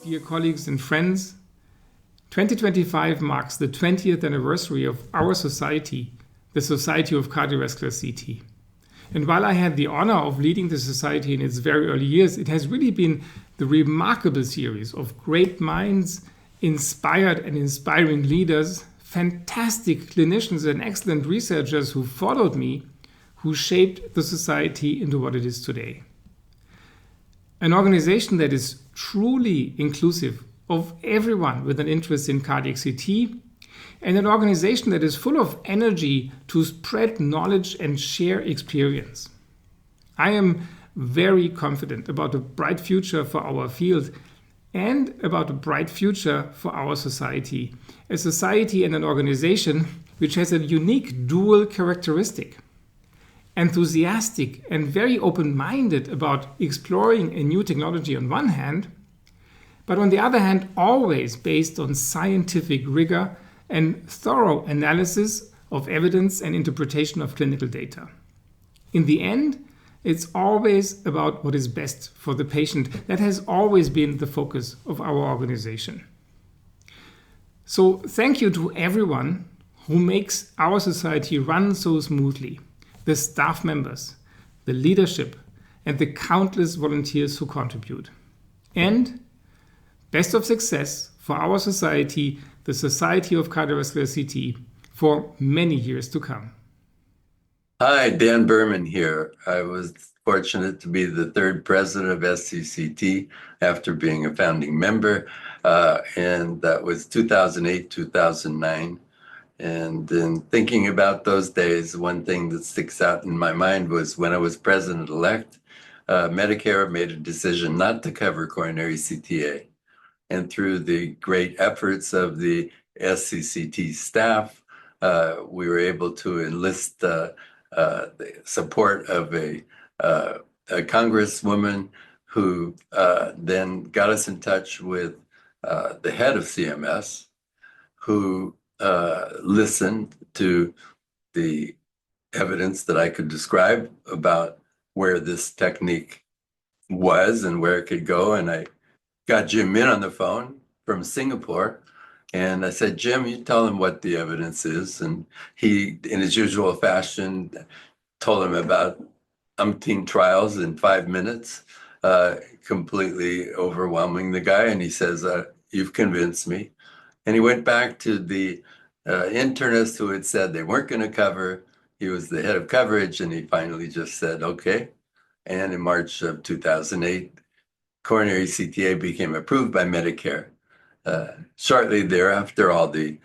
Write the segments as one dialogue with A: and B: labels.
A: Dear colleagues and friends, 2025 marks the 20th anniversary of our society, the Society of Cardiovascular CT. And while I had the honor of leading the society in its very early years, it has really been the remarkable series of great minds, inspired and inspiring leaders, fantastic clinicians and excellent researchers who followed me, who shaped the society into what it is today. An organization that is truly inclusive of everyone with an interest in cardiac CT, and an organization that is full of energy to spread knowledge and share experience. I am very confident about a bright future for our field and about a bright future for our society, a society and an organization which has a unique dual characteristic. Enthusiastic and very open-minded about exploring a new technology on one hand, but on the other hand, always based on scientific rigor and thorough analysis of evidence and interpretation of clinical data. In the end, it's always about what is best for the patient. That has always been the focus of our organization. So thank you to everyone who makes our society run so smoothly. The staff members, the leadership, and the countless volunteers who contribute. And best of success for our society, the Society of Cardiovascular CT, for many years to come.
B: Hi, Dan Berman here. I was fortunate to be the third president of SCCT after being a founding member, and that was 2008, 2009. And in thinking about those days, one thing that sticks out in my mind was when I was president-elect, Medicare made a decision not to cover coronary CTA. And through the great efforts of the SCCT staff, we were able to enlist the support of a congresswoman who then got us in touch with the head of CMS, who listened to the evidence that I could describe about where this technique was and where it could go. And I got Jim in on the phone from Singapore. And I said, Jim, you tell him what the evidence is. And he, in his usual fashion, told him about umpteen trials in 5 minutes, completely overwhelming the guy. And he says, you've convinced me. And he went back to the internist who had said they weren't going to cover. He was the head of coverage, and he finally just said, okay. And in March of 2008, coronary CTA became approved by Medicare. Shortly thereafter, all the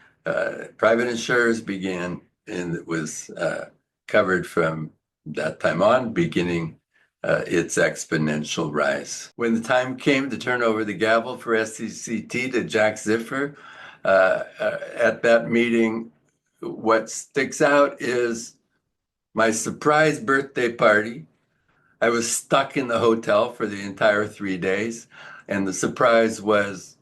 B: private insurers began, and it was covered from that time on, beginning its exponential rise. When the time came to turn over the gavel for SCCT to Jack Ziffer, at that meeting, what sticks out is my surprise birthday party. I was stuck in the hotel for the entire 3 days, and the surprise was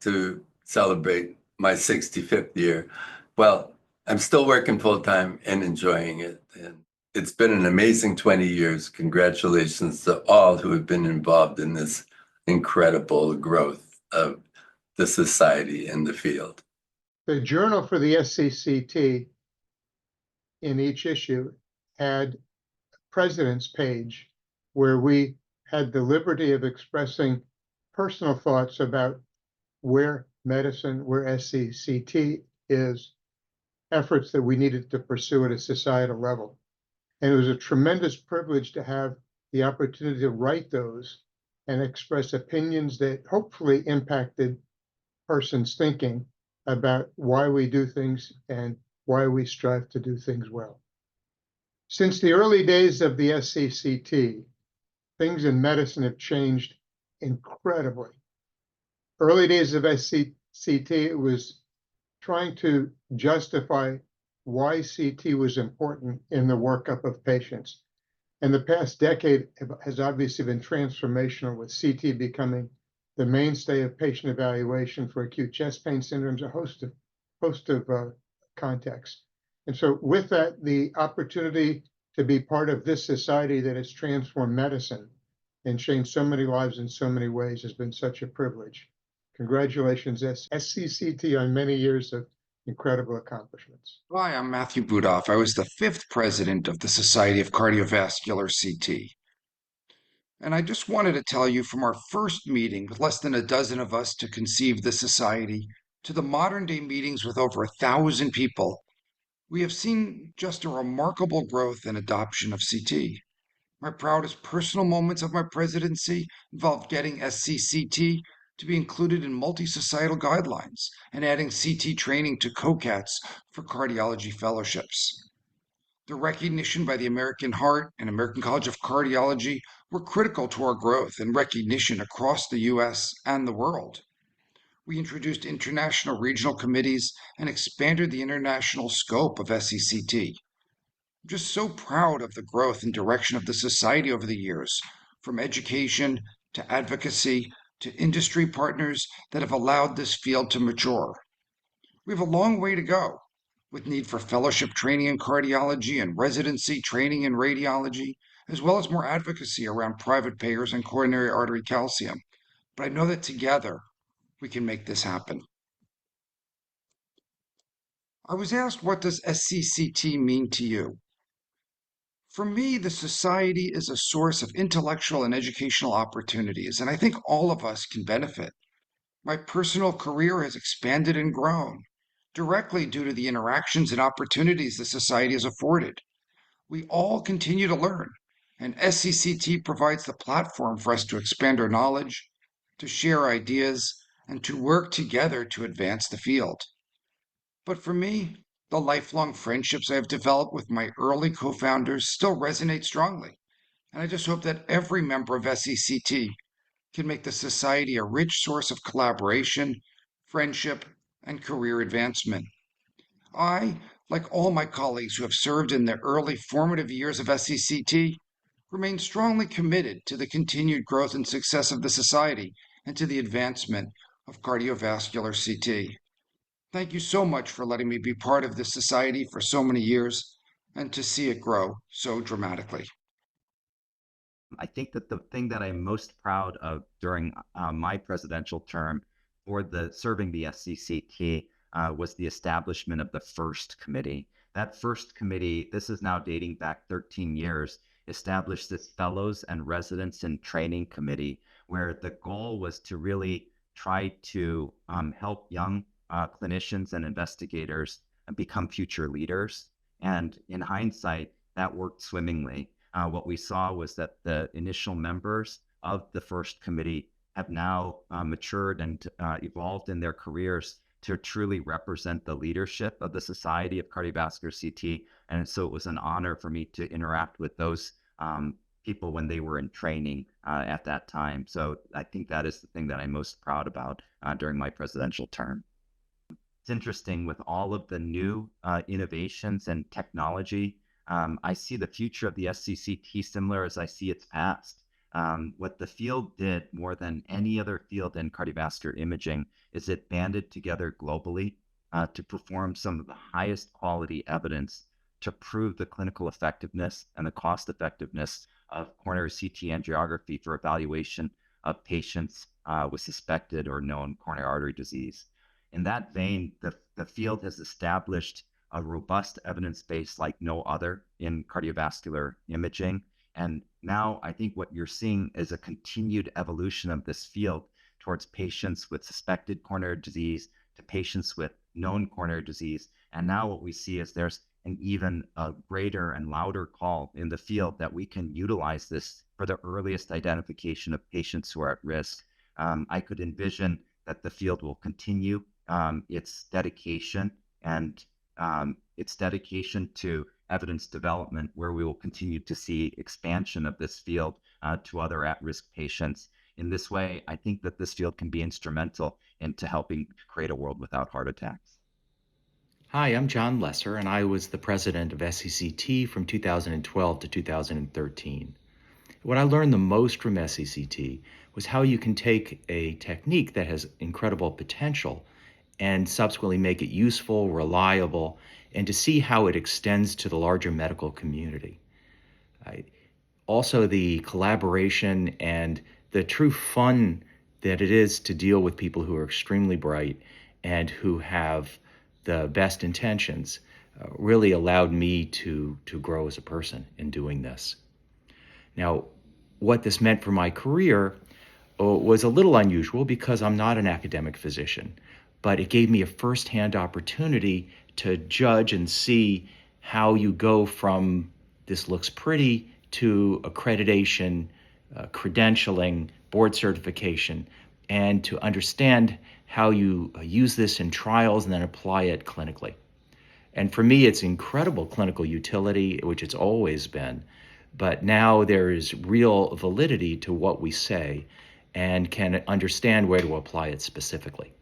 B: to celebrate my 65th year. Well, I'm still working full-time and enjoying it, and it's been an amazing 20 years. Congratulations to all who have been involved in this incredible growth of the society and the field.
C: The journal for the SCCT in each issue had a president's page where we had the liberty of expressing personal thoughts about where medicine, where SCCT is, efforts that we needed to pursue at a societal level. And it was a tremendous privilege to have the opportunity to write those and express opinions that hopefully impacted person's thinking about why we do things and why we strive to do things well. Since the early days of the SCCT, things in medicine have changed incredibly. Early days of SCCT, it was trying to justify why CT was important in the workup of patients. And the past decade has obviously been transformational, with CT becoming the mainstay of patient evaluation for acute chest pain syndromes, a host of contexts. And so with that, the opportunity to be part of this society that has transformed medicine and changed so many lives in so many ways has been such a privilege. Congratulations, SCCT, on many years of incredible accomplishments.
D: Hi, I'm Matthew Budoff. I was the fifth president of the Society of Cardiovascular CT. And I just wanted to tell you from our first meeting with less than a dozen of us to conceive the society to the modern day meetings with over 1,000 people, we have seen just a remarkable growth and adoption of CT. My proudest personal moments of my presidency involved getting SCCT to be included in multi-societal guidelines and adding CT training to COCATs for cardiology fellowships. The recognition by the American Heart and American College of Cardiology were critical to our growth and recognition across the US and the world. We introduced international regional committees and expanded the international scope of SCCT. I'm just so proud of the growth and direction of the society over the years, from education to advocacy to industry partners that have allowed this field to mature. We have a long way to go, with need for fellowship training in cardiology and residency training in radiology, as well as more advocacy around private payers and coronary artery calcium. But I know that together we can make this happen. I was asked, what does SCCT mean to you? For me, the society is a source of intellectual and educational opportunities, and I think all of us can benefit. My personal career has expanded and grown directly due to the interactions and opportunities the society has afforded. We all continue to learn, and SCCT provides the platform for us to expand our knowledge, to share ideas, and to work together to advance the field. But for me, the lifelong friendships I have developed with my early co founders still resonate strongly, and I just hope that every member of SCCT can make the society a rich source of collaboration, friendship, and career advancement. I, like all my colleagues who have served in the early formative years of SCCT, remain strongly committed to the continued growth and success of the society and to the advancement of cardiovascular CT. Thank you so much for letting me be part of this society for so many years and to see it grow so dramatically.
E: I think that the thing that I'm most proud of during my presidential term for serving the SCCT was the establishment of the first committee. That first committee, this is now dating back 13 years, established this Fellows and Residents in Training Committee, where the goal was to really try to help young clinicians and investigators become future leaders. And in hindsight, that worked swimmingly. What we saw was that the initial members of the first committee have now matured and evolved in their careers to truly represent the leadership of the Society of Cardiovascular CT. And so it was an honor for me to interact with those people when they were in training at that time. So I think that is the thing that I'm most proud about during my presidential term. It's interesting with all of the new innovations and technology. I see the future of the SCCT similar as I see its past. What the field did more than any other field in cardiovascular imaging is it banded together globally to perform some of the highest quality evidence to prove the clinical effectiveness and the cost effectiveness of coronary CT angiography for evaluation of patients with suspected or known coronary artery disease. In that vein, the field has established a robust evidence base like no other in cardiovascular imaging. And now I think what you're seeing is a continued evolution of this field towards patients with suspected coronary disease to patients with known coronary disease. And now what we see is there's an even greater and louder call in the field that we can utilize this for the earliest identification of patients who are at risk. I could envision that the field will continue its dedication to evidence development, where we will continue to see expansion of this field to other at-risk patients. In this way, I think that this field can be instrumental into helping create a world without heart attacks.
F: Hi, I'm John Lesser, and I was the president of SCCT from 2012 to 2013. What I learned the most from SCCT was how you can take a technique that has incredible potential and subsequently make it useful, reliable, and to see how it extends to the larger medical community. Also, the collaboration and the true fun that it is to deal with people who are extremely bright and who have the best intentions really allowed me to grow as a person in doing this. Now, what this meant for my career was a little unusual because I'm not an academic physician, but it gave me a firsthand opportunity to judge and see how you go from this looks pretty to accreditation, credentialing, board certification, and to understand how you use this in trials and then apply it clinically. And for me, it's incredible clinical utility, which it's always been. But now there is real validity to what we say and can understand where to apply it specifically.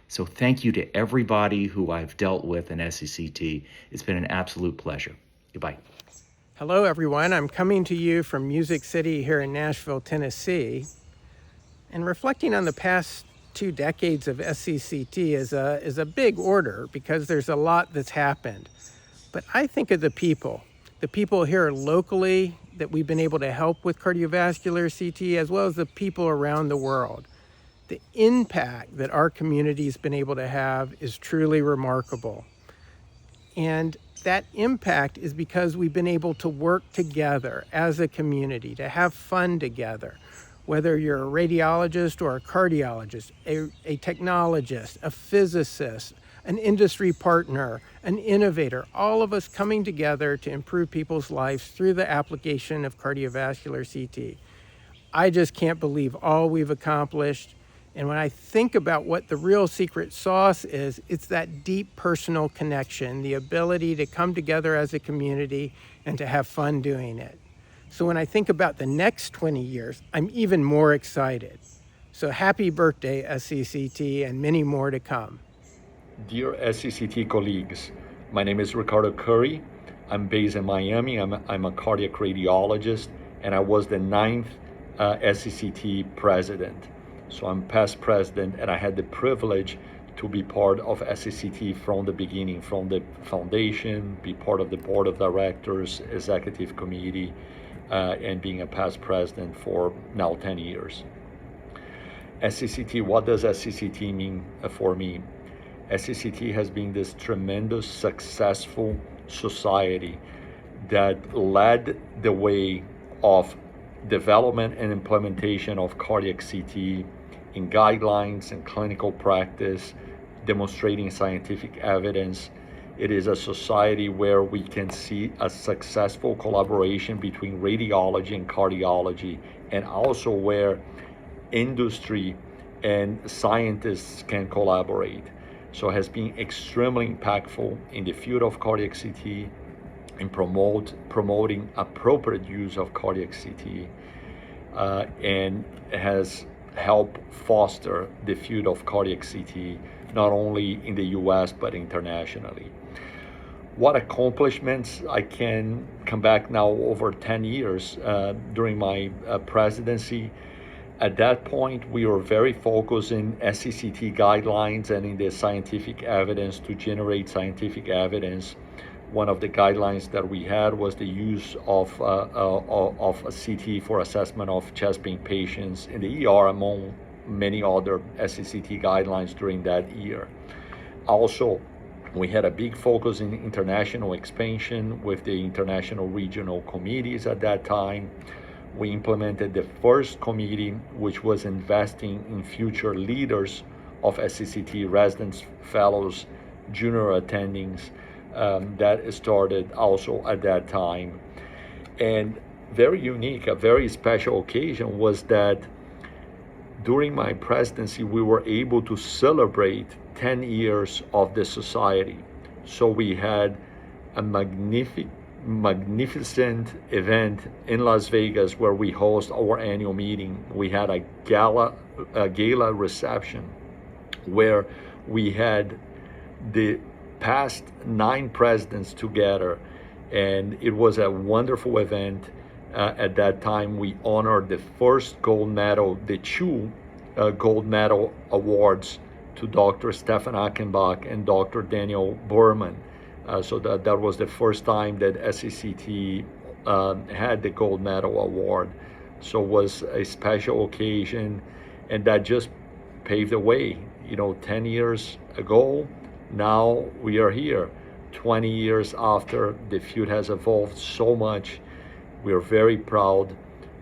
F: So thank you to everybody who I've dealt with in SCCT. It's been an absolute pleasure. Goodbye.
G: Hello, everyone. I'm coming to you from Music City here in Nashville, Tennessee. And reflecting on the past 2 decades of SCCT is a big order because there's a lot that's happened. But I think of the people here locally that we've been able to help with cardiovascular CT, as well as the people around the world. The impact that our community's been able to have is truly remarkable. And that impact is because we've been able to work together as a community, to have fun together. Whether you're a radiologist or a cardiologist, a technologist, a physicist, an industry partner, an innovator, all of us coming together to improve people's lives through the application of cardiovascular CT. I just can't believe all we've accomplished. And when I think about what the real secret sauce is, it's that deep personal connection, the ability to come together as a community and to have fun doing it. So when I think about the next 20 years, I'm even more excited. So happy birthday, SCCT, and many more to come.
H: Dear SCCT colleagues, my name is Ricardo Curry. I'm based in Miami. I'm a cardiac radiologist, and I was the 9th SCCT president. So I'm past president, and I had the privilege to be part of SCCT from the beginning, from the foundation, be part of the board of directors, executive committee, and being a past president for now 10 years. SCCT, what does SCCT mean for me? SCCT has been this tremendous, successful society that led the way of development and implementation of cardiac CT in guidelines and clinical practice, demonstrating scientific evidence. It is a society where we can see a successful collaboration between radiology and cardiology, and also where industry and scientists can collaborate. So it has been extremely impactful in the field of cardiac CT, in promoting appropriate use of cardiac CT, and has helped foster the field of cardiac CT, not only in the US, but internationally. What accomplishments? I can come back now over 10 years during my presidency. At that point, we were very focused in SCCT guidelines and in the scientific evidence to generate scientific evidence. One of the guidelines that we had was the use of a CT for assessment of chest pain patients in the ER, among many other SCCT guidelines during that year. Also, we had a big focus in international expansion with the international regional committees at that time. We implemented the first committee, which was investing in future leaders of SCCT, residents, fellows, junior attendings, that started also at that time. And very unique, a very special occasion was that during my presidency, we were able to celebrate 10 years of the society. So we had a magnificent event in Las Vegas where we host our annual meeting. We had a gala reception where we had the past 9 presidents together, and it was a wonderful event. At that time, we honored the first gold medal, the 2 gold medal awards to Dr. Stefan Achenbach and Dr. Daniel Berman. So that was the first time that SCCT had the gold medal award. So it was a special occasion, and that just paved the way. 10 years ago, now we are here. 20 years after, the field has evolved so much. We are very proud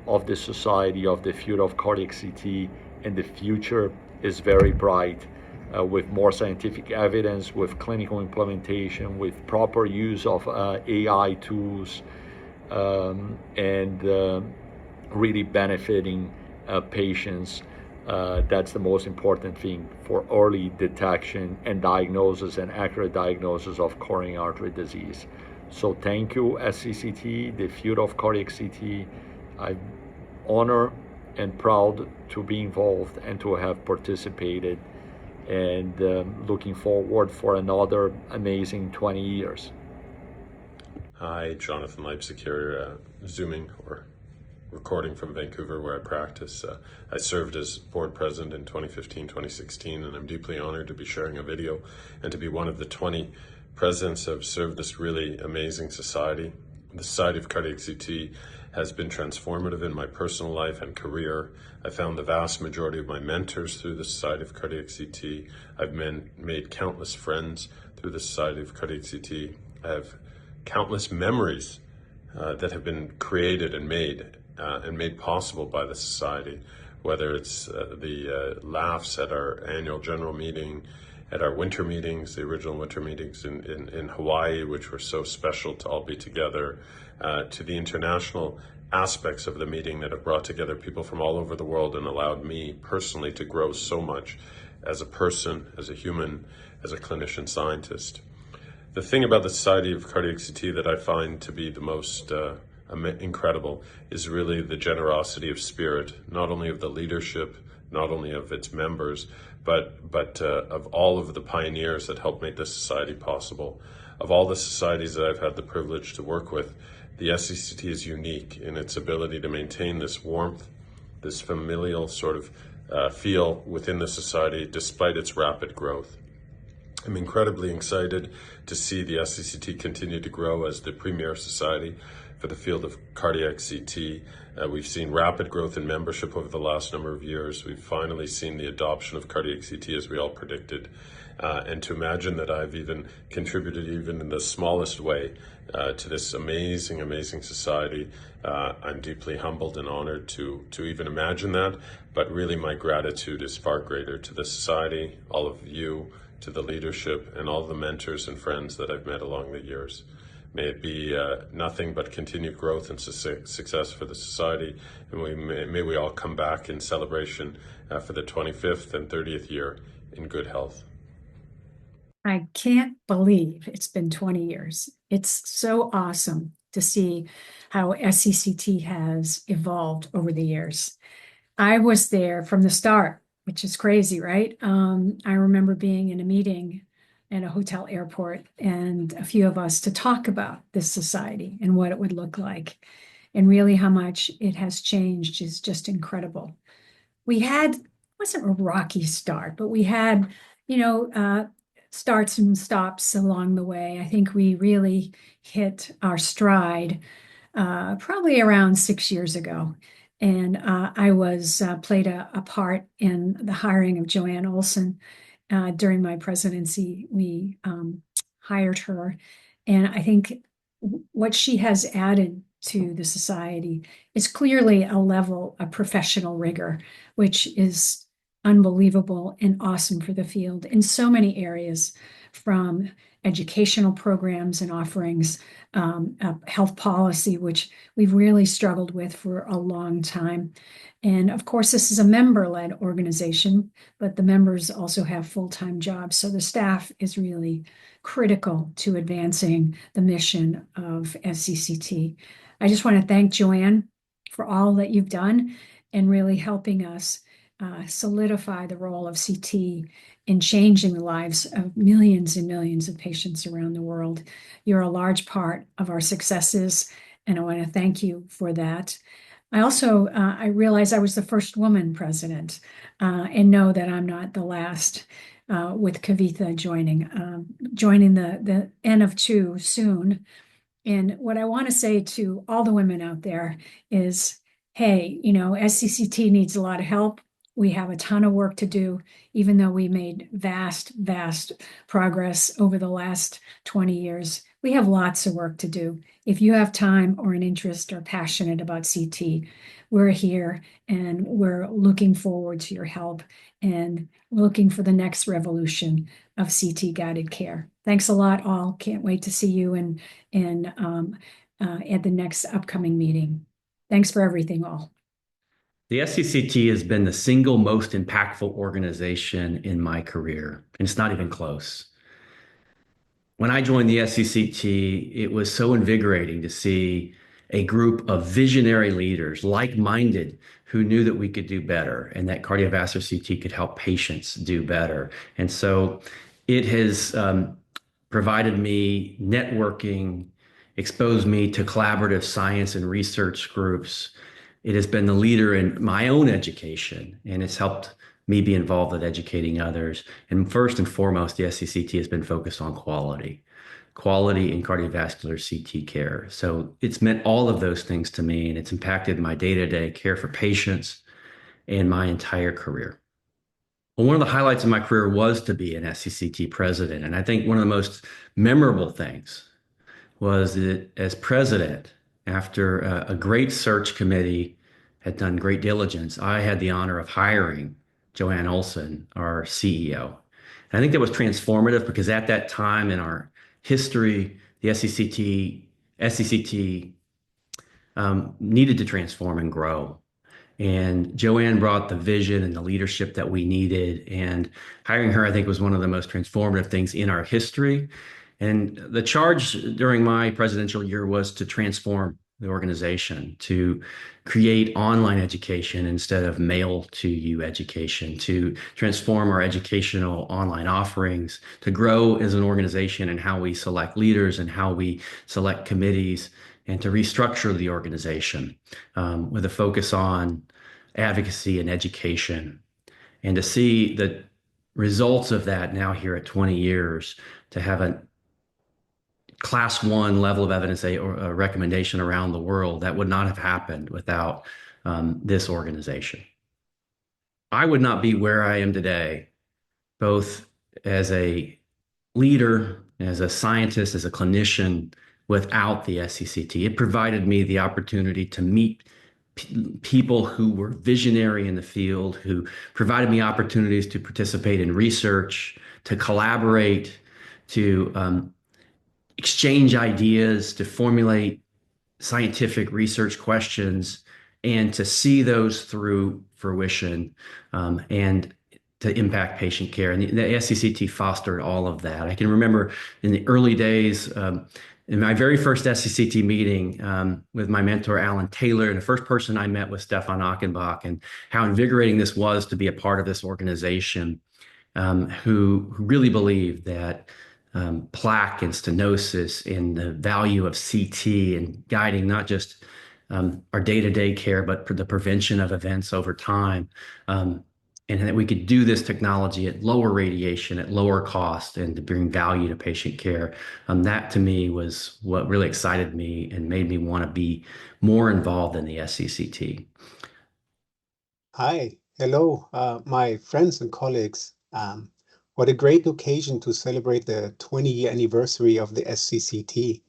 H: of the society, of the field of cardiac CT, and the future is very bright with more scientific evidence, with clinical implementation, with proper use of AI tools, and really benefiting patients. That's the most important thing for early detection and diagnosis and accurate diagnosis of coronary artery disease. So thank you, SCCT, the field of cardiac CT. I'm honored and proud to be involved and to have participated, and looking forward for another amazing 20 years.
I: Hi, Jonathan Leipzig here, Zooming or recording from Vancouver where I practice. I served as board president in 2015, 2016, and I'm deeply honored to be sharing a video and to be one of the 20 presidents who have served this really amazing society. The Society of Cardiac CT has been transformative in my personal life and career. I found the vast majority of my mentors through the Society of Cardiac CT. I've made countless friends through the Society of Cardiac CT. I have countless memories that have been created and made possible by the Society, whether it's the laughs at our annual general meeting, at our winter meetings, the original winter meetings in Hawaii, which were so special to all be together, to the international aspects of the meeting that have brought together people from all over the world and allowed me personally to grow so much as a person, as a human, as a clinician scientist. The thing about the Society of Cardiac CT that I find to be the most incredible is really the generosity of spirit, not only of the leadership, not only of its members, but of all of the pioneers that helped make this society possible. Of all the societies that I've had the privilege to work with, the SCCT is unique in its ability to maintain this warmth, this familial sort of feel within the society despite its rapid growth. I'm incredibly excited to see the SCCT continue to grow as the premier society for the field of cardiac CT. We've seen rapid growth in membership over the last number of years. We've finally seen the adoption of cardiac CT as we all predicted. And to imagine that I've even contributed even in the smallest way to this amazing, amazing society, I'm deeply humbled and honored to even imagine that. But really my gratitude is far greater to the society, all of you, to the leadership, and all the mentors and friends that I've met along the years. May it be nothing but continued growth and success for the society, and may we all come back in celebration for the 25th and 30th year in good health.
J: I can't believe it's been 20 years. It's so awesome to see how SCCT has evolved over the years. I was there from the start, which is crazy, right? I remember being in a meeting at a hotel airport and a few of us to talk about this society and what it would look like. And really how much it has changed is just incredible. We had, it wasn't a rocky start, but we had, starts and stops along the way. I think we really hit our stride probably around 6 years ago. And I played a part in the hiring of Joanne Olson. During my presidency, we hired her. And I think what she has added to the society is clearly a level of professional rigor, which is unbelievable and awesome for the field in so many areas, from educational programs and offerings, health policy, which we've really struggled with for a long time. And of course, this is a member-led organization, but the members also have full-time jobs. So the staff is really critical to advancing the mission of SCCT. I just want to thank Joanne for all that you've done and really helping us solidify the role of CT in changing the lives of millions and millions of patients around the world. You're a large part of our successes, and I want to thank you for that. I also, I realize I was the first woman president, and know that I'm not the last, with Kavitha joining the N of 2 soon. And what I want to say to all the women out there is, hey, SCCT needs a lot of help. We have a ton of work to do, even though we made vast progress over the last 20 years. We have lots of work to do. If you have time or an interest or passionate about CT, we're here and we're looking forward to your help and looking for the next revolution of CT guided care. Thanks a lot, all. Can't wait to see you at the next upcoming meeting. Thanks for everything, all.
K: The SCCT has been the single most impactful organization in my career, and it's not even close. When I joined the SCCT, it was so invigorating to see a group of visionary leaders, like-minded, who knew that we could do better and that cardiovascular CT could help patients do better. And so it has provided me networking, exposed me to collaborative science and research groups. It has been the leader in my own education, and it's helped me be involved with educating others. And first and foremost, the SCCT has been focused on quality in cardiovascular CT care. So it's meant all of those things to me, and it's impacted my day-to-day care for patients and my entire career. Well, one of the highlights of my career was to be an SCCT president. And I think one of the most memorable things was that as president, after a great search committee had done great diligence, I had the honor of hiring Joanne Olson, our CEO. And I think that was transformative because at that time in our history, the SCCT needed to transform and grow. And Joanne brought the vision and the leadership that we needed. And hiring her, I think, was one of the most transformative things in our history. And the charge during my presidential year was to transform the organization, to create online education instead of mail to you education, to transform our educational online offerings, to grow as an organization and how we select leaders and how we select committees, and to restructure the organization with a focus on advocacy and education. And to see the results of that now here at 20 years, to have a class 1 level of evidence or a recommendation around the world, that would not have happened without this organization. I would not be where I am today, both as a leader, as a scientist, as a clinician, without the SCCT. It provided me the opportunity to meet people who were visionary in the field, who provided me opportunities to participate in research, to collaborate, to exchange ideas, to formulate scientific research questions, and to see those through fruition and to impact patient care. And the SCCT fostered all of that. I can remember in the early days, in my very first SCCT meeting with my mentor, Alan Taylor, and the first person I met was Stefan Achenbach, and how invigorating this was to be a part of this organization who really believed that plaque and stenosis and the value of CT and guiding not just our day-to-day care, but for the prevention of events over time. And that we could do this technology at lower radiation, at lower cost, and to bring value to patient care. That to me was what really excited me and made me want to be more involved in the SCCT.
L: Hi, hello, my friends and colleagues. What a great occasion to celebrate the 20-year anniversary of the SCCT.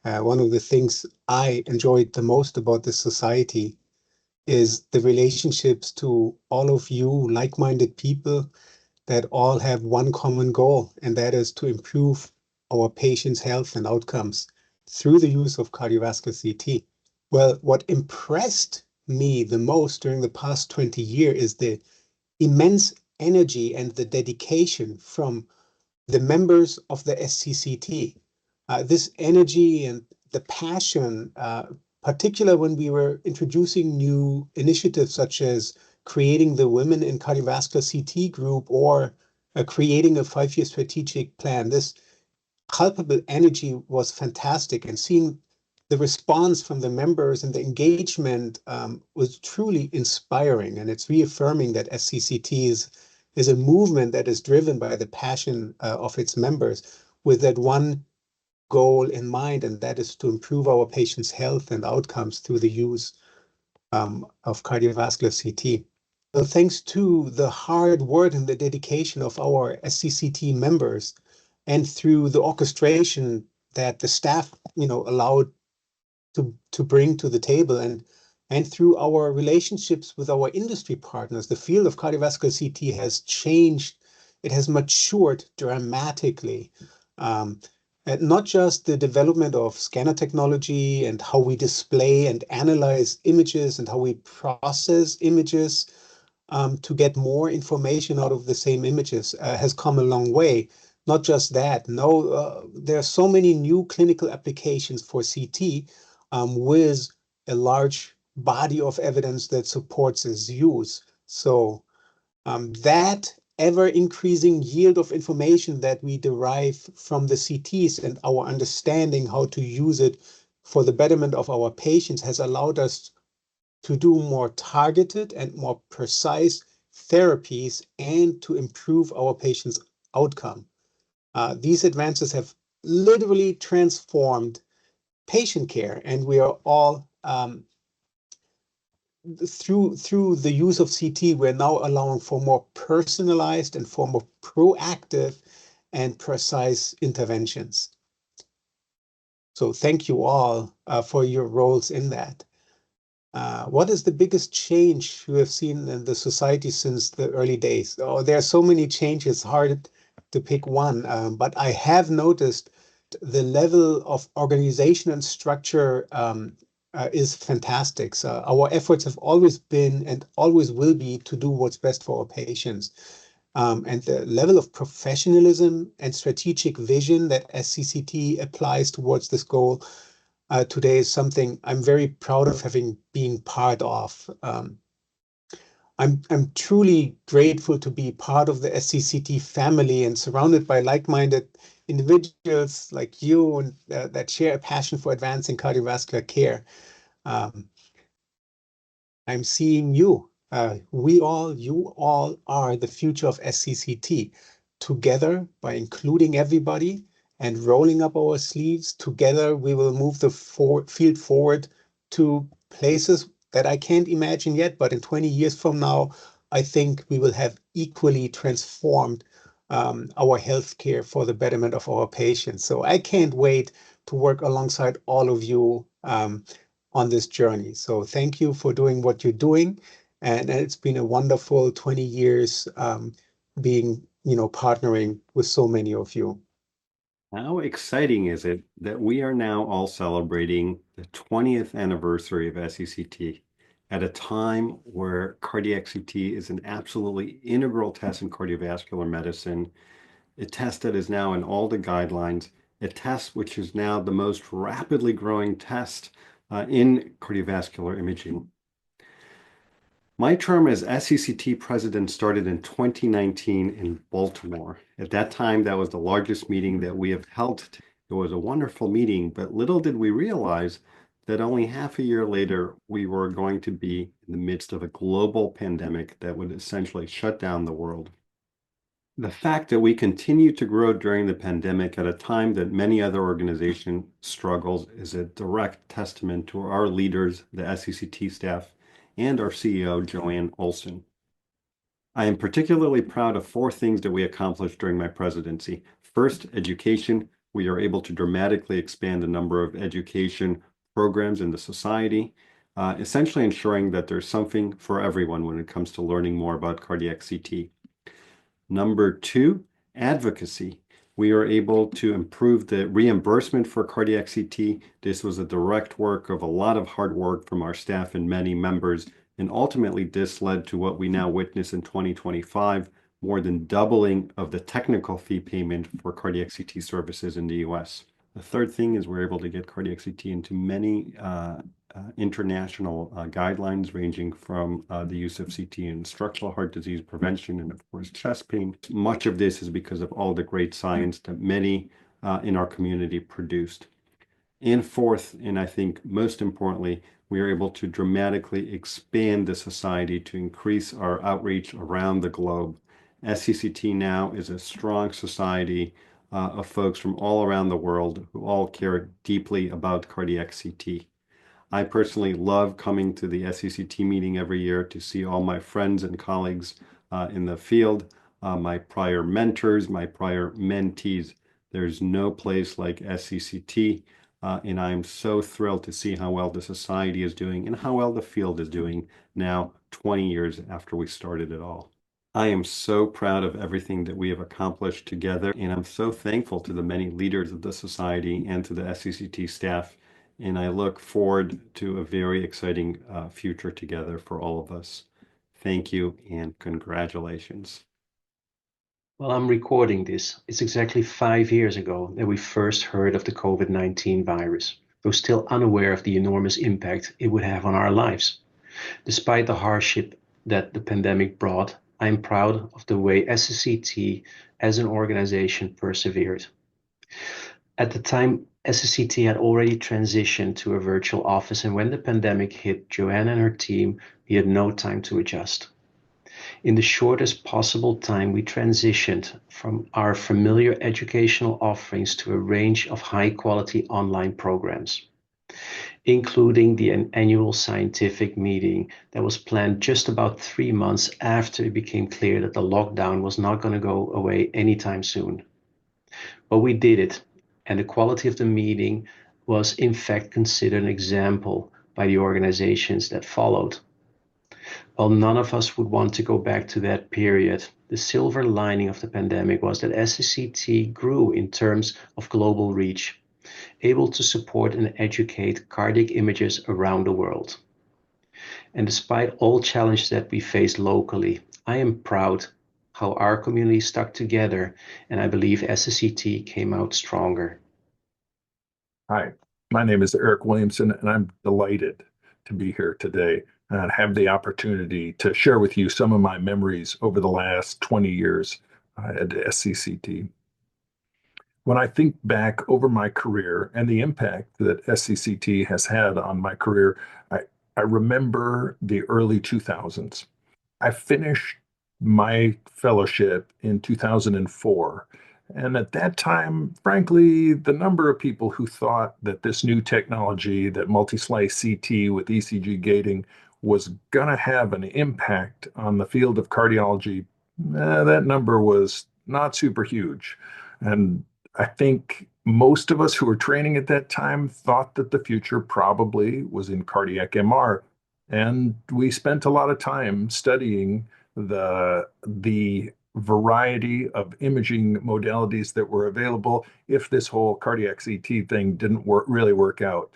L: One of the things I enjoyed the most about this society is the relationships to all of you like-minded people that all have one common goal, and that is to improve our patients' health and outcomes through the use of cardiovascular CT. Well, what impressed me the most during the past 20 years is the immense energy and the dedication from the members of the SCCT. This energy and the passion, particularly when we were introducing new initiatives such as creating the Women in Cardiovascular CT group or creating a 5-year strategic plan. This culpable energy was fantastic, and seeing the response from the members and the engagement was truly inspiring. And it's reaffirming that SCCT is a movement that is driven by the passion of its members with that one goal in mind, and that is to improve our patients' health and outcomes through the use of cardiovascular CT. thanks to the hard work and the dedication of our SCCT members, and through the orchestration that the staff, allowed to bring to the table, and through our relationships with our industry partners, the field of cardiovascular CT has changed. It has matured dramatically. And not just the development of scanner technology and how we display and analyze images and how we process images to get more information out of the same images has come a long way. Not just that, no, there are so many new clinical applications for CT with a large body of evidence that supports its use. So that ever increasing yield of information that we derive from the CTs and our understanding how to use it for the betterment of our patients has allowed us to do more targeted and more precise therapies and to improve our patients' outcome. These advances have literally transformed patient care, and we are all through the use of CT, we're now allowing for more personalized and for more proactive and precise interventions. So thank you all for your roles in that. What is the biggest change you have seen in the society since the early days? Oh, there are so many changes, hard to pick one, but I have noticed the level of organization and structure is fantastic. So our efforts have always been and always will be to do what's best for our patients. And the level of professionalism and strategic vision that SCCT applies towards this goal today is something I'm very proud of having been part of. I'm truly grateful to be part of the SCCT family and surrounded by like-minded individuals like you and that share a passion for advancing cardiovascular care. I'm seeing you. You all are the future of SCCT. Together, by including everybody and rolling up our sleeves, together we will move the field forward to places that I can't imagine yet, but in 20 years from now, I think we will have equally transformed our healthcare for the betterment of our patients. So I can't wait to work alongside all of you on this journey. So thank you for doing what you're doing. And it's been a wonderful 20 years being, partnering with so many of you.
M: How exciting is it that we are now all celebrating the 20th anniversary of SCCT at a time where cardiac CT is an absolutely integral test in cardiovascular medicine, a test that is now in all the guidelines, a test which is now the most rapidly growing test in cardiovascular imaging. My term as SCCT president started in 2019 in Baltimore. At that time, that was the largest meeting that we have held. It was a wonderful meeting, but little did we realize that only half a year later, we were going to be in the midst of a global pandemic that would essentially shut down the world. The fact that we continue to grow during the pandemic at a time that many other organizations struggles is a direct testament to our leaders, the SCCT staff, and our CEO, Joanne Olson. I am particularly proud of 4 things that we accomplished during my presidency. First, education. We are able to dramatically expand the number of education programs in the society, essentially ensuring that there's something for everyone when it comes to learning more about cardiac CT. Number 2, advocacy. We are able to improve the reimbursement for cardiac CT. This was a direct work of a lot of hard work from our staff and many members, and ultimately this led to what we now witness in 2025, more than doubling of the technical fee payment for cardiac CT services in the US. The third thing is we're able to get cardiac CT into many international guidelines ranging from the use of CT in structural heart disease prevention and of course chest pain. Much of this is because of all the great science that many in our community produced. And fourth, and I think most importantly, we are able to dramatically expand the society to increase our outreach around the globe. SCCT now is a strong society of folks from all around the world who all care deeply about cardiac CT. I personally love coming to the SCCT meeting every year to see all my friends and colleagues in the field, my prior mentors, my prior mentees. There's no place like SCCT, and I'm so thrilled to see how well the society is doing and how well the field is doing now, 20 years after we started it all. I am so proud of everything that we have accomplished together, and I'm so thankful to the many leaders of the society and to the SCCT staff. And I look forward to a very exciting future together for all of us. Thank you and congratulations.
N: Well, I'm recording this. It's exactly 5 years ago that we first heard of the COVID-19 virus, though still unaware of the enormous impact it would have on our lives. Despite the hardship that the pandemic brought, I am proud of the way SCCT as an organization persevered. At the time, SCCT had already transitioned to a virtual office, and when the pandemic hit, Joanne and her team had no time to adjust. In the shortest possible time, we transitioned from our familiar educational offerings to a range of high-quality online programs, including the annual scientific meeting that was planned just about 3 months after it became clear that the lockdown was not going to go away anytime soon. But we did it, and the quality of the meeting was in fact considered an example by the organizations that followed. While none of us would want to go back to that period, the silver lining of the pandemic was that SCCT grew in terms of global reach, able to support and educate cardiac imagers around the world. And despite all challenges that we faced locally, I am proud how our community stuck together, and I believe SCCT came out stronger.
O: Hi, my name is Eric Williamson, and I'm delighted to be here today and have the opportunity to share with you some of my memories over the last 20 years at SCCT. When I think back over my career and the impact that SCCT has had on my career, I remember the early 2000s. I finished my fellowship in 2004. And at that time, frankly, the number of people who thought that this new technology, that multi-slice CT with ECG gating, was going to have an impact on the field of cardiology, that number was not super huge. And I think most of us who were training at that time thought that the future probably was in cardiac MR. And we spent a lot of time studying the variety of imaging modalities that were available if this whole cardiac CT thing didn't really work out.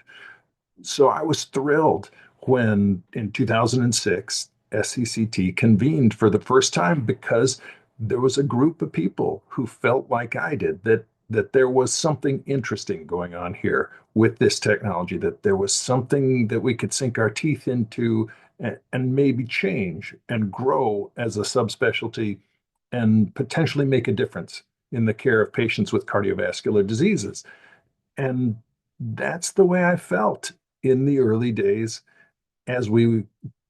O: So I was thrilled when in 2006, SCCT convened for the first time because there was a group of people who felt like I did, that there was something interesting going on here with this technology, that there was something that we could sink our teeth into and maybe change and grow as a subspecialty and potentially make a difference in the care of patients with cardiovascular diseases. And that's the way I felt in the early days as we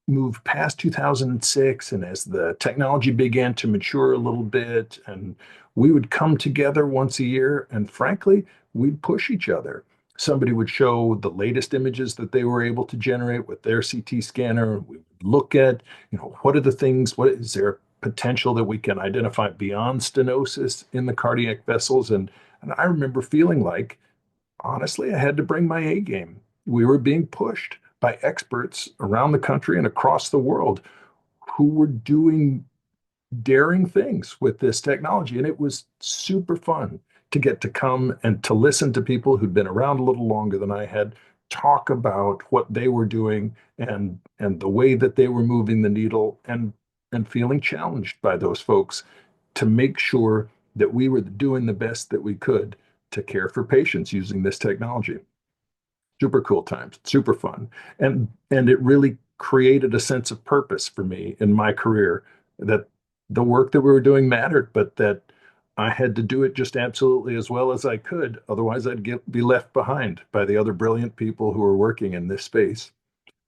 O: moved past 2006 and as the technology began to mature a little bit, and we would come together once a year and frankly, we'd push each other. Somebody would show the latest images that they were able to generate with their CT scanner. We would look at, what are the things, what is there potential that we can identify beyond stenosis in the cardiac vessels? And I remember feeling like, honestly, I had to bring my A game. We were being pushed by experts around the country and across the world who were doing daring things with this technology. And it was super fun to get to come and to listen to people who'd been around a little longer than I had talk about what they were doing and the way that they were moving the needle and feeling challenged by those folks to make sure that we were doing the best that we could to care for patients using this technology. Super cool times, super fun. And it really created a sense of purpose for me in my career, that the work that we were doing mattered, but that I had to do it just absolutely as well as I could. Otherwise, I'd be left behind by the other brilliant people who are working in this space.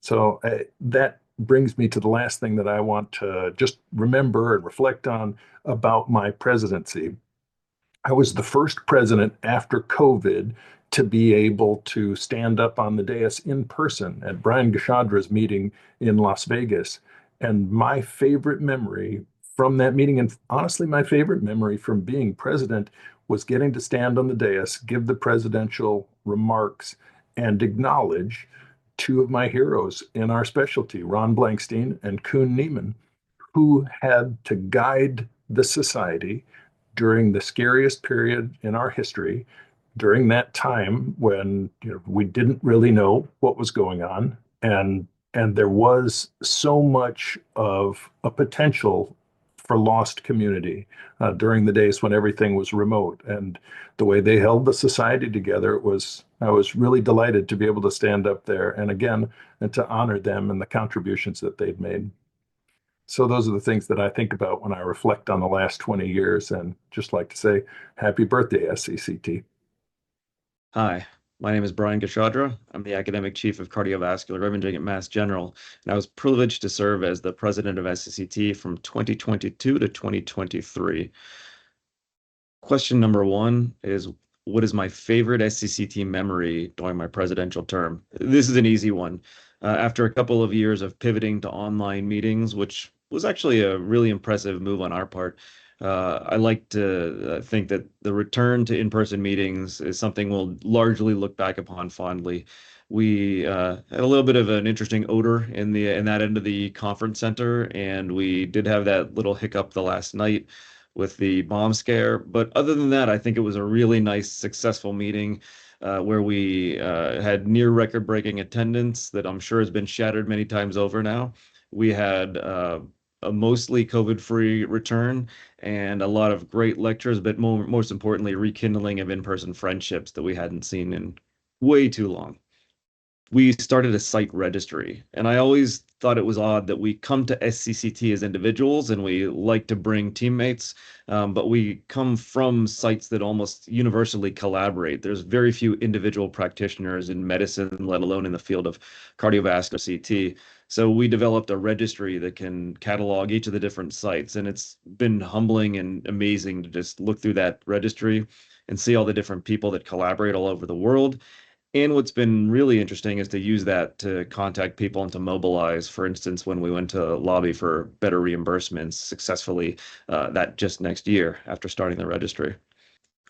O: So that brings me to the last thing that I want to just remember and reflect on about my presidency. I was the first president after COVID to be able to stand up on the dais in person at Brian Gashadra's meeting in Las Vegas. And my favorite memory from that meeting, and honestly, my favorite memory from being president, was getting to stand on the dais, give the presidential remarks, and acknowledge two of my heroes in our specialty, Ron Blankstein and Kuhn Neiman, who had to guide the society during the scariest period in our history, during that time when we didn't really know what was going on, and there was so much of a potential for lost community during the days when everything was remote. And the way they held the society together, I was really delighted to be able to stand up there and again and to honor them and the contributions that they'd made. So those are the things that I think about when I reflect on the last 20 years, and just like to say happy birthday, SCCT.
P: Hi, my name is Brian Gashadra. I'm the Academic Chief of Cardiovascular Imaging at Mass General, and I was privileged to serve as the president of SCCT from 2022 to 2023. Question number one is, what is my favorite SCCT memory during my presidential term? This is an easy one. After a couple of years of pivoting to online meetings, which was actually a really impressive move on our part, I like to think that the return to in-person meetings is something we'll largely look back upon fondly. We had a little bit of an interesting odor in that end of the conference center, and we did have that little hiccup the last night with the bomb scare. But other than that, I think it was a really nice, successful meeting where we had near record-breaking attendance that I'm sure has been shattered many times over now. We had a mostly COVID-free return and a lot of great lectures, but most importantly, rekindling of in-person friendships that we hadn't seen in way too long. We started a site registry, and I always thought it was odd that we come to SCCT as individuals and we like to bring teammates, but we come from sites that almost universally collaborate. There's very few individual practitioners in medicine, let alone in the field of cardiovascular CT. So we developed a registry that can catalog each of the different sites, and it's been humbling and amazing to just look through that registry and see all the different people that collaborate all over the world. And what's been really interesting is to use that to contact people and to mobilize. For instance, when we went to lobby for better reimbursements successfully that just next year after starting the registry.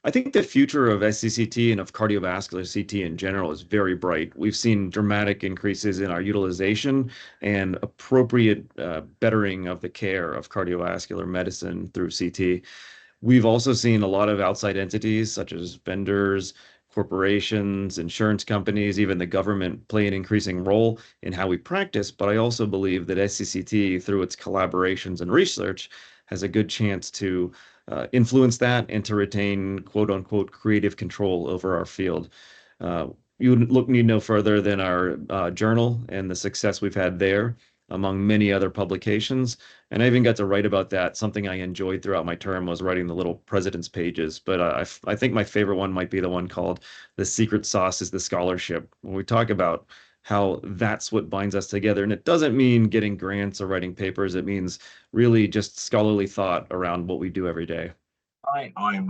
P: I think the future of SCCT and of cardiovascular CT in general is very bright. We've seen dramatic increases in our utilization and appropriate bettering of the care of cardiovascular medicine through CT. We've also seen a lot of outside entities such as vendors, corporations, insurance companies, even the government play an increasing role in how we practice. But I also believe that SCCT, through its collaborations and research, has a good chance to influence that and to retain quote unquote creative control over our field. You need no further than our journal and the success we've had there, among many other publications. And I even got to write about that. Something I enjoyed throughout my term was writing the little president's pages. But I think my favorite one might be the one called "The Secret Sauce is the Scholarship," when we talk about how that's what binds us together. And it doesn't mean getting grants or writing papers. It means really just scholarly thought around what we do every day.
Q: Hi, I'm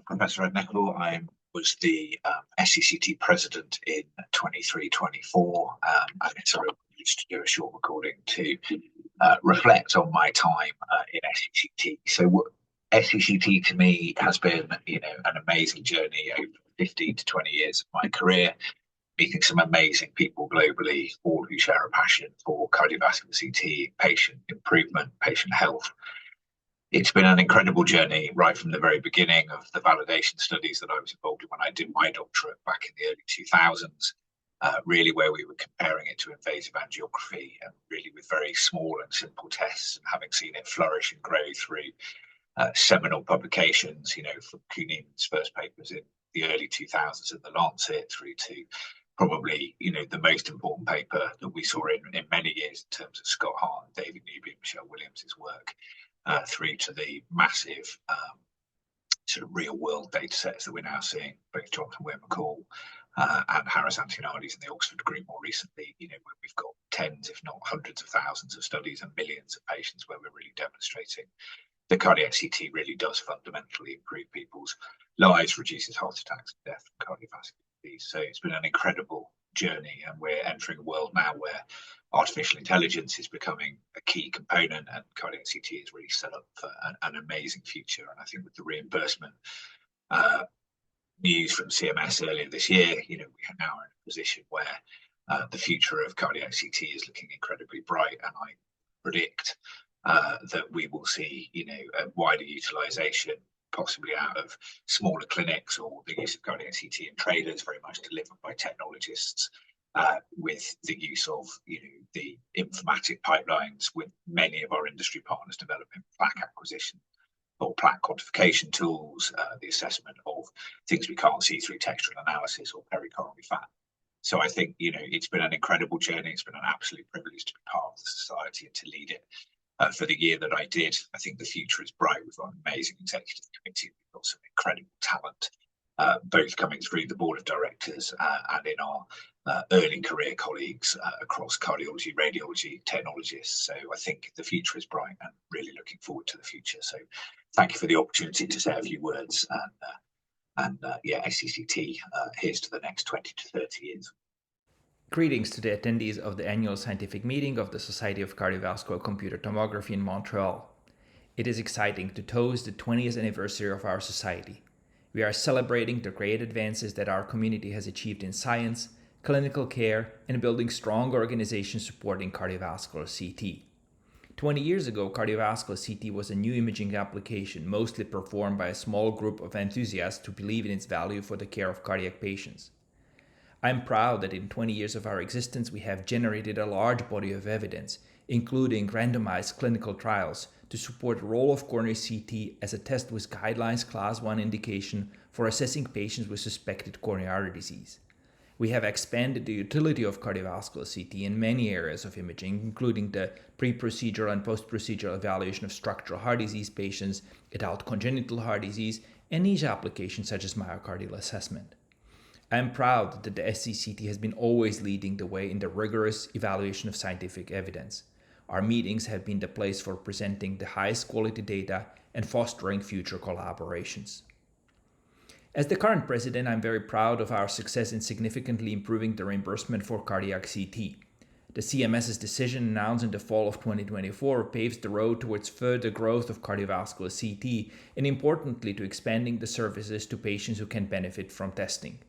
Q: Professor Ed Neckel. I was the SCCT president in 23-24. And it's a real privilege to do a short recording to reflect on my time in SCCT. So SCCT to me has been, an amazing journey over 15 to 20 years of my career, meeting some amazing people globally, all who share a passion for cardiovascular CT, patient improvement, patient health. It's been an incredible journey right from the very beginning of the validation studies that I was involved in when I did my doctorate back in the early 2000s, really where we were comparing it to invasive angiography and really with very small and simple tests, and having seen it flourish and grow through seminal publications, from Kuhn's first papers in the early 2000s in the Lancet through to probably, the most important paper that we saw in many years in terms of Scott Hart, David Newby, and Michelle Williams' work, through to the massive sort of real world data sets that we're now seeing, both Jonathan Weir McCall and Harris Antinades in the Oxford group more recently, where we've got tens, if not hundreds of thousands of studies and millions of patients where we're really demonstrating that cardiac CT really does fundamentally improve people's lives, reduces heart attacks and death from cardiovascular these. So it's been an incredible journey, and we're entering a world now where artificial intelligence is becoming a key component, and cardiac CT is really set up for an amazing future. And I think with the reimbursement news from CMS earlier this year, we are now in a position where the future of cardiac CT is looking incredibly bright, and I predict that we will see, a wider utilization, possibly out of smaller clinics, or the use of cardiac CT in trailers, very much delivered by technologists, with the use of, the informatic pipelines, with many of our industry partners developing plaque acquisition or plaque quantification tools, the assessment of things we can't see through textual analysis or pericoronary fat. So I think, it's been an incredible journey. It's been an absolute privilege to be part of the society and to lead it for the year that I did. I think the future is bright. We've got an amazing executive committee. We've got some incredible talent, both coming through the board of directors and in our early career colleagues across cardiology, radiology, technologists. So I think the future is bright, and really looking forward to the future. So thank you for the opportunity to say a few words. And SCCT, here's to the next 20 to 30 years.
R: Greetings to the attendees of the annual scientific meeting of the Society of Cardiovascular Computer Tomography in Montreal. It is exciting to toast the 20th anniversary of our society. We are celebrating the great advances that our community has achieved in science, clinical care, and building strong organizations supporting cardiovascular CT. 20 years ago, cardiovascular CT was a new imaging application, mostly performed by a small group of enthusiasts who believe in its value for the care of cardiac patients. I am proud that in 20 years of our existence, we have generated a large body of evidence, including randomized clinical trials, to support the role of coronary CT as a test with guidelines Class 1 indication for assessing patients with suspected coronary artery disease. We have expanded the utility of cardiovascular CT in many areas of imaging, including the pre-procedural and post-procedural evaluation of structural heart disease patients, adult congenital heart disease, and niche applications such as myocardial assessment. I am proud that the SCCT has been always leading the way in the rigorous evaluation of scientific evidence. Our meetings have been the place for presenting the highest quality data and fostering future collaborations. As the current president, I'm very proud of our success in significantly improving the reimbursement for cardiac CT. The CMS's decision announced in the fall of 2024 paves the road towards further growth of cardiovascular CT, and importantly to expanding the services to patients who can benefit from testing,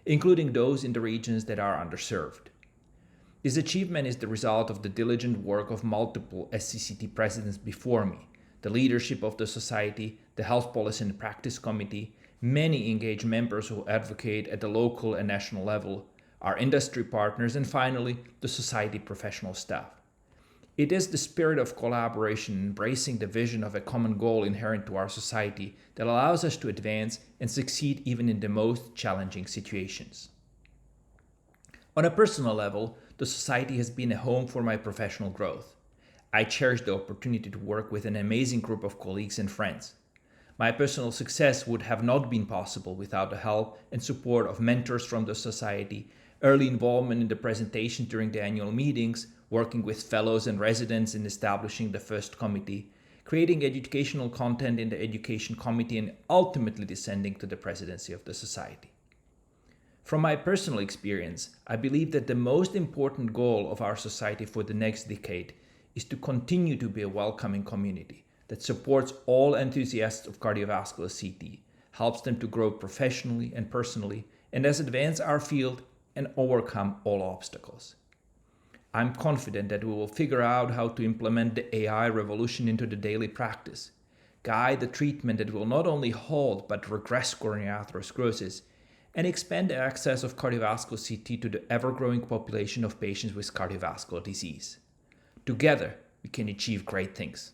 R: including those in the regions that are underserved. This achievement is the result of the diligent work of multiple SCCT presidents before me, the leadership of the Society, the Health Policy and Practice Committee, many engaged members who advocate at the local and national level, our industry partners, and finally, the Society professional staff. It is the spirit of collaboration, embracing the vision of a common goal inherent to our society, that allows us to advance and succeed even in the most challenging situations. On a personal level, the Society has been a home for my professional growth. I cherish the opportunity to work with an amazing group of colleagues and friends. My personal success would have not been possible without the help and support of mentors from the Society, early involvement in the presentation during the annual meetings, working with fellows and residents in establishing the first committee, creating educational content in the education committee, and ultimately descending to the presidency of the Society. From my personal experience, I believe that the most important goal of our Society for the next decade is to continue to be a welcoming community that supports all enthusiasts of cardiovascular CT, helps them to grow professionally and personally, and thus advance our field and overcome all obstacles. I'm confident that we will figure out how to implement the AI revolution into the daily practice, guide the treatment that will not only halt but regress coronary atherosclerosis, and expand the access of cardiovascular CT to the ever-growing population of patients with cardiovascular disease. Together, we can achieve great things.